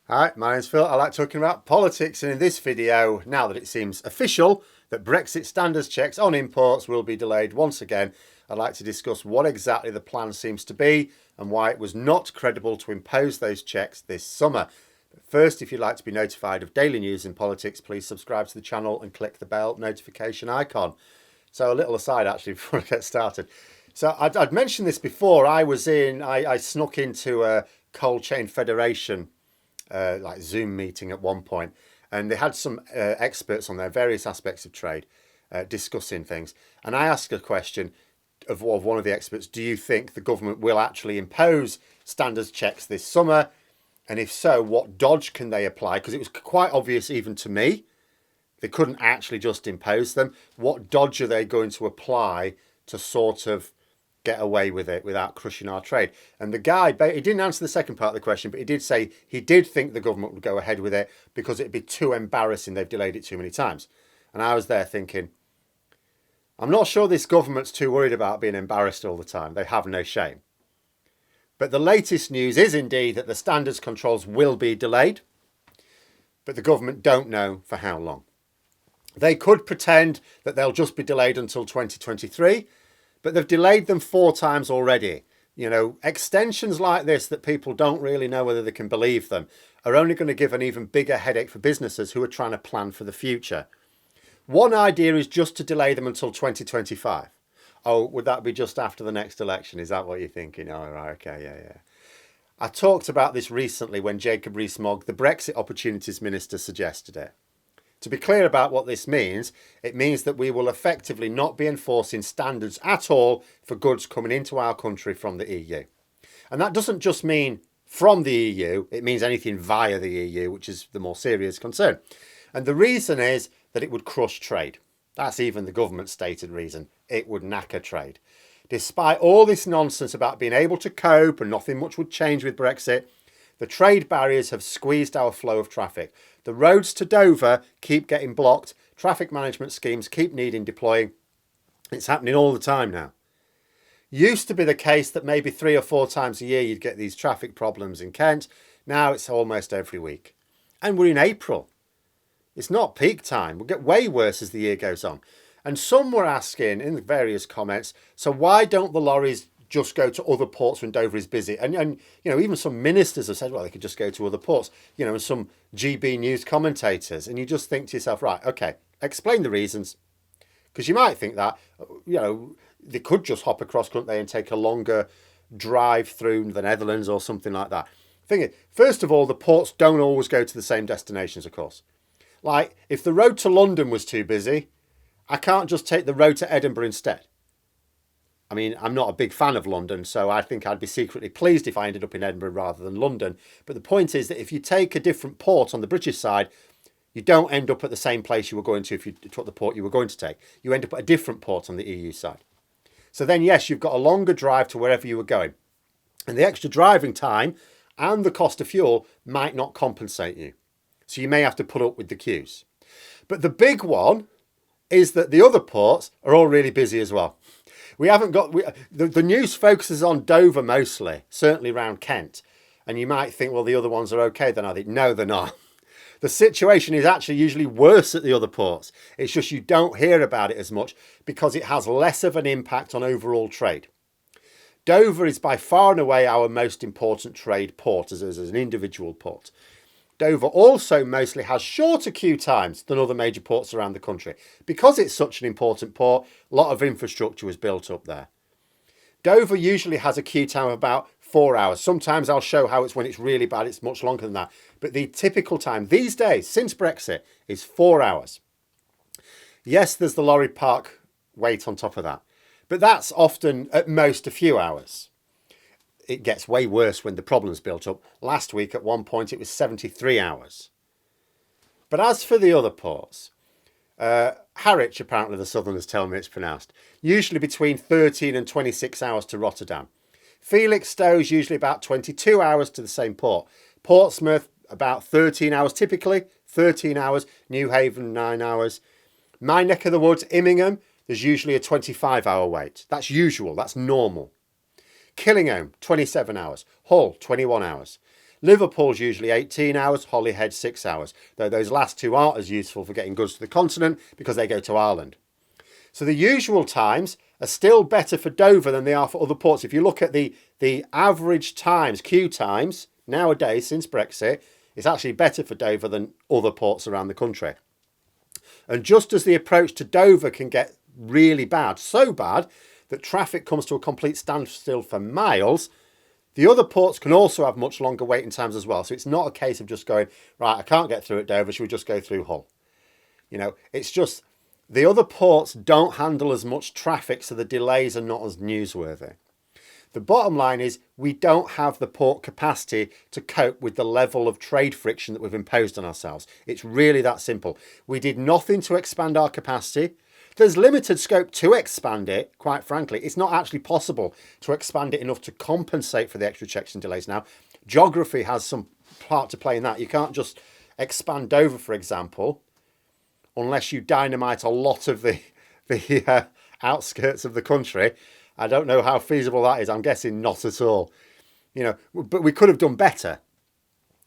Hi, my name's Phil. I like talking about politics, and in this video, now that it seems official that Brexit standards checks on imports will be delayed once again, I'd like to discuss what exactly the plan seems to be and why it was not credible to impose those checks this summer. But first, if you'd like to be notified of daily news in politics, please subscribe to the channel and click the bell notification icon. So a little aside actually before I get started. So I'd mentioned this before. I snuck into a Cold Chain Federation like Zoom meeting at one point, and they had some experts on there, various aspects of trade, discussing things. And I asked a question of one of the experts: do you think the government will actually impose standards checks this summer? And if so, what dodge can they apply? Because it was quite obvious even to me they couldn't actually just impose them. What dodge are they going to apply to sort of get away with it without crushing our trade? And the guy, he didn't answer the second part of the question, but he did say he did think the government would go ahead with it because it'd be too embarrassing. They've delayed it too many times. And I was there thinking, I'm not sure this government's too worried about being embarrassed all the time. They have no shame. But the latest news is indeed that the standards controls will be delayed, but the government don't know for how long. They could pretend that they'll just be delayed until 2023, but they've delayed them 4 times already. You know, extensions like this that people don't really know whether they can believe them are only going to give an even bigger headache for businesses who are trying to plan for the future. One idea is just to delay them until 2025. Oh, would that be just after the next election? Is that what you're thinking? Oh, right, okay, yeah. I talked about this recently when Jacob Rees-Mogg, the Brexit Opportunities Minister, suggested it. To be clear about what this means, it means that we will effectively not be enforcing standards at all for goods coming into our country from the EU. And that doesn't just mean from the EU, it means anything via the EU, which is the more serious concern. And the reason is that it would crush trade. That's even the government stated reason. It would knacker trade. Despite all this nonsense about being able to cope and nothing much would change with Brexit, the trade barriers have squeezed our flow of traffic. The roads to Dover keep getting blocked. Traffic management schemes keep needing deploying. It's happening all the time now. Used to be the case that maybe 3 or 4 times a year you'd get these traffic problems in Kent. Now it's almost every week. And we're in April. It's not peak time. We'll get way worse as the year goes on. And some were asking in the various comments, so why don't the lorries just go to other ports when Dover is busy? And you know, even some ministers have said, well, they could just go to other ports, you know, and some GB News commentators. And you just think to yourself, right, okay, explain the reasons. Because you might think that, you know, they could just hop across, couldn't they, and take a longer drive through the Netherlands or something like that. Thing is, first of all, the ports don't always go to the same destinations, of course. Like, if the road to London was too busy, I can't just take the road to Edinburgh instead. I mean, I'm not a big fan of London, so I think I'd be secretly pleased if I ended up in Edinburgh rather than London. But the point is that if you take a different port on the British side, you don't end up at the same place you were going to if you took the port you were going to take. You end up at a different port on the EU side. So then, yes, you've got a longer drive to wherever you were going. And the extra driving time and the cost of fuel might not compensate you. So you may have to put up with the queues. But the big one is that the other ports are all really busy as well. We haven't got... The news focuses on Dover mostly, certainly around Kent. And you might think, well, the other ones are okay then, are they? No, they're not. The situation is actually usually worse at the other ports. It's just you don't hear about it as much because it has less of an impact on overall trade. Dover is by far and away our most important trade port as an individual port. Dover also mostly has shorter queue times than other major ports around the country. Because it's such an important port, a lot of infrastructure was built up there. Dover usually has a queue time of about 4 hours. Sometimes I'll show how it's when it's really bad, it's much longer than that. But the typical time these days, since Brexit, is 4 hours. Yes, there's the lorry park wait on top of that. But that's often at most a few hours. It gets way worse when the problem's built up. Last week, at one point, it was 73 hours. But as for the other ports, Harwich, apparently the Southerners tell me it's pronounced, usually between 13 and 26 hours to Rotterdam. Felixstowe's usually about 22 hours to the same port. Portsmouth, about 13 hours typically, 13 hours. Newhaven, 9 hours. My neck of the woods, Immingham, there's usually a 25-hour wait. That's usual, that's normal. Killingham, 27 hours. Hull, 21 hours. Liverpool's usually 18 hours, Holyhead 6 hours, though those last two aren't as useful for getting goods to the continent because they go to Ireland. So the usual times are still better for Dover than they are for other ports. If you look at the average times, queue times, nowadays since Brexit, it's actually better for Dover than other ports around the country. And just as the approach to Dover can get really bad, so bad that traffic comes to a complete standstill for miles, the other ports can also have much longer waiting times as well. So it's not a case of just going, right, I can't get through at Dover, should we just go through Hull? You know, it's just the other ports don't handle as much traffic, so the delays are not as newsworthy. The bottom line is we don't have the port capacity to cope with the level of trade friction that we've imposed on ourselves. It's really that simple. We did nothing to expand our capacity. There's limited scope to expand it, quite frankly. It's not actually possible to expand it enough to compensate for the extra checks and delays now. Geography has some part to play in that. You can't just expand Dover, for example, unless you dynamite a lot of the outskirts of the country. I don't know how feasible that is. I'm guessing not at all. You know, but we could have done better.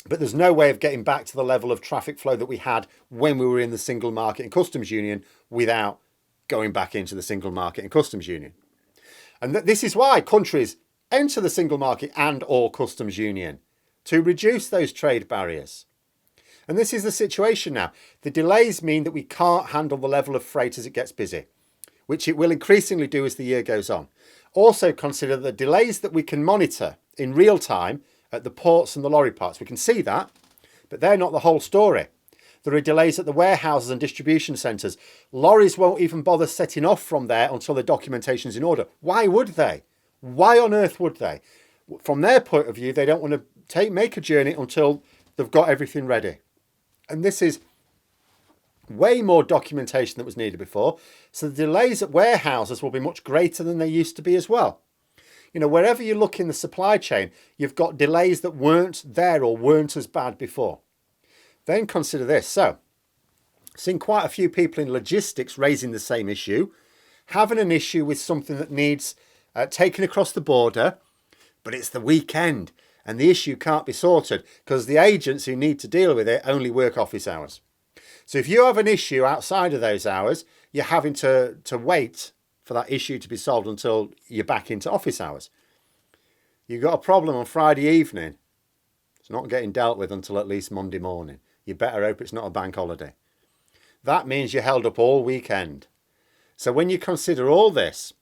But there's no way of getting back to the level of traffic flow that we had when we were in the single market and customs union without going back into the single market and customs union. And this is why countries enter the single market and or customs union, to reduce those trade barriers. And this is the situation now. The delays mean that we can't handle the level of freight as it gets busy, which it will increasingly do as the year goes on. Also consider the delays that we can monitor in real time at the ports and the lorry parks. We can see that, but they're not the whole story. There are delays at the warehouses and distribution centres. Lorries won't even bother setting off from there until the documentation's in order. Why would they? Why on earth would they? From their point of view, they don't want to make a journey until they've got everything ready. And this is way more documentation that was needed before. So the delays at warehouses will be much greater than they used to be as well. You know, wherever you look in the supply chain, you've got delays that weren't there or weren't as bad before. Then consider this. So, seeing quite a few people in logistics raising the same issue, having an issue with something that needs taken across the border, but it's the weekend and the issue can't be sorted because the agents who need to deal with it only work office hours. So if you have an issue outside of those hours, you're having to wait for that issue to be solved until you're back into office hours. You've got a problem on Friday evening. It's not getting dealt with until at least Monday morning. You better hope it's not a bank holiday. That means you're held up all weekend. So when you consider all this,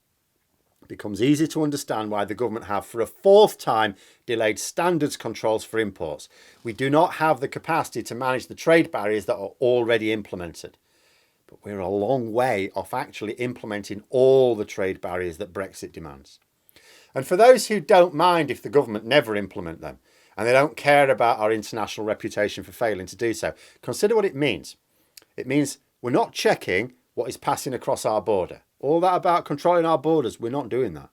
it becomes easy to understand why the government have, for a fourth time, delayed standards controls for imports. We do not have the capacity to manage the trade barriers that are already implemented. But we're a long way off actually implementing all the trade barriers that Brexit demands. And for those who don't mind if the government never implement them, and they don't care about our international reputation for failing to do so, consider what it means. It means we're not checking what is passing across our border. All that about controlling our borders, we're not doing that.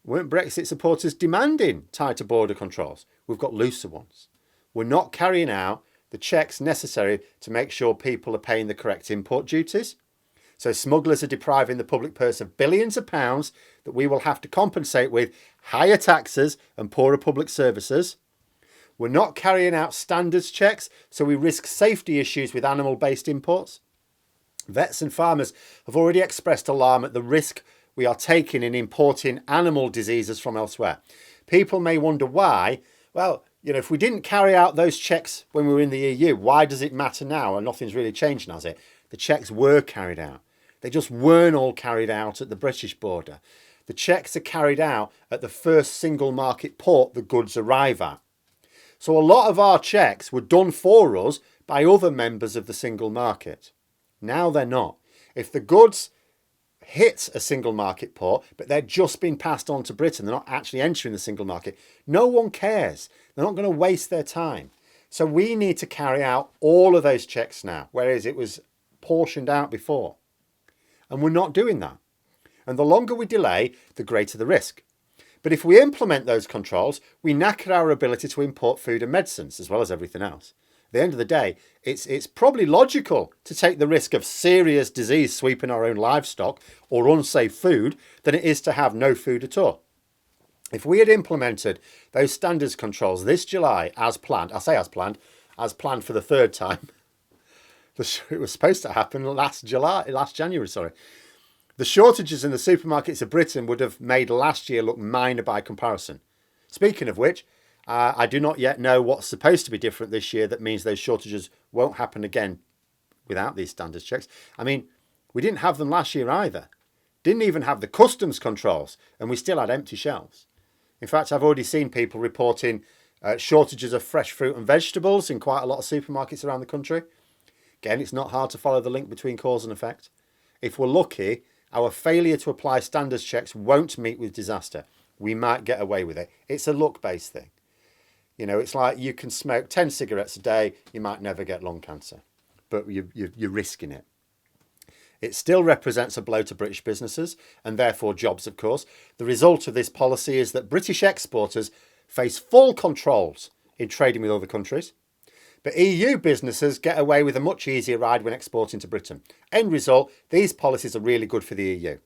Weren't Brexit supporters demanding tighter border controls? We've got looser ones. We're not carrying out the checks necessary to make sure people are paying the correct import duties. So smugglers are depriving the public purse of billions of pounds that we will have to compensate with higher taxes and poorer public services. We're not carrying out standards checks, so we risk safety issues with animal-based imports. Vets and farmers have already expressed alarm at the risk we are taking in importing animal diseases from elsewhere. People may wonder why. Well, you know, if we didn't carry out those checks when we were in the EU, why does it matter now? And nothing's really changed, has it? The checks were carried out. They just weren't all carried out at the British border. The checks are carried out at the first single market port the goods arrive at. So a lot of our checks were done for us by other members of the single market. Now they're not. If the goods hit a single market port, but they're just been passed on to Britain, they're not actually entering the single market, no one cares. They're not going to waste their time. So we need to carry out all of those checks now, whereas it was portioned out before. And we're not doing that. And the longer we delay, the greater the risk. But if we implement those controls, we knacker our ability to import food and medicines, as well as everything else. At the end of the day, it's probably logical to take the risk of serious disease sweeping our own livestock or unsafe food than it is to have no food at all. If we had implemented those standards controls this July as planned, I say as planned for the third time. It was supposed to happen last January, sorry. The shortages in the supermarkets of Britain would have made last year look minor by comparison. Speaking of which, I do not yet know what's supposed to be different this year that means those shortages won't happen again without these standards checks. I mean, we didn't have them last year either. Didn't even have the customs controls, and we still had empty shelves. In fact, I've already seen people reporting shortages of fresh fruit and vegetables in quite a lot of supermarkets around the country. Again, it's not hard to follow the link between cause and effect. If we're lucky, our failure to apply standards checks won't meet with disaster. We might get away with it. It's a luck-based thing. You know, it's like you can smoke 10 cigarettes a day, you might never get lung cancer, but you're risking it. It still represents a blow to British businesses and therefore jobs, of course. The result of this policy is that British exporters face full controls in trading with other countries. But EU businesses get away with a much easier ride when exporting to Britain. End result, these policies are really good for the EU.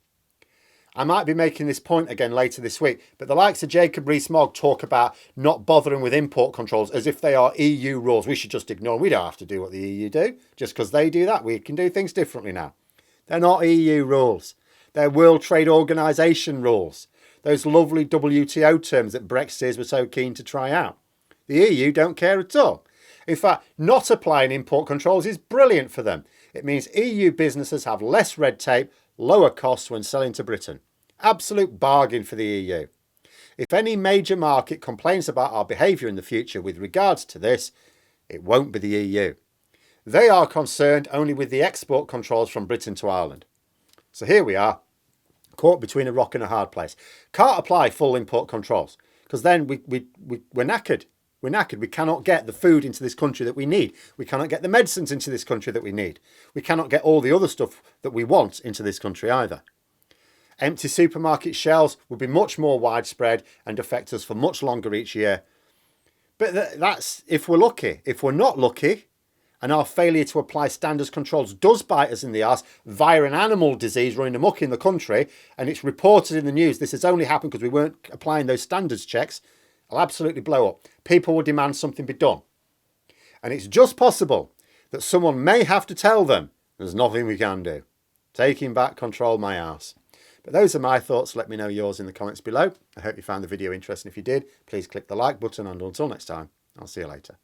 I might be making this point again later this week, but the likes of Jacob Rees-Mogg talk about not bothering with import controls as if they are EU rules. We should just ignore them. We don't have to do what the EU do. Just because they do that, we can do things differently now. They're not EU rules. They're World Trade Organization rules. Those lovely WTO terms that Brexiteers were so keen to try out. The EU don't care at all. In fact, not applying import controls is brilliant for them. It means EU businesses have less red tape, lower costs when selling to Britain. Absolute bargain for the EU. If any major market complains about our behaviour in the future with regards to this, it won't be the EU. They are concerned only with the export controls from Britain to Ireland. So here we are, caught between a rock and a hard place. Can't apply full import controls because then we're knackered. We're knackered. We cannot get the food into this country that we need. We cannot get the medicines into this country that we need. We cannot get all the other stuff that we want into this country either. Empty supermarket shelves would be much more widespread and affect us for much longer each year. But that's if we're lucky. If we're not lucky, and our failure to apply standards controls does bite us in the arse via an animal disease running amok in the country, and it's reported in the news this has only happened because we weren't applying those standards checks, it'll absolutely blow up. People will demand something be done. And it's just possible that someone may have to tell them there's nothing we can do. Taking back control my arse. But those are my thoughts. Let me know yours in the comments below. I hope you found the video interesting. If you did, please click the like button, and until next time, I'll see you later.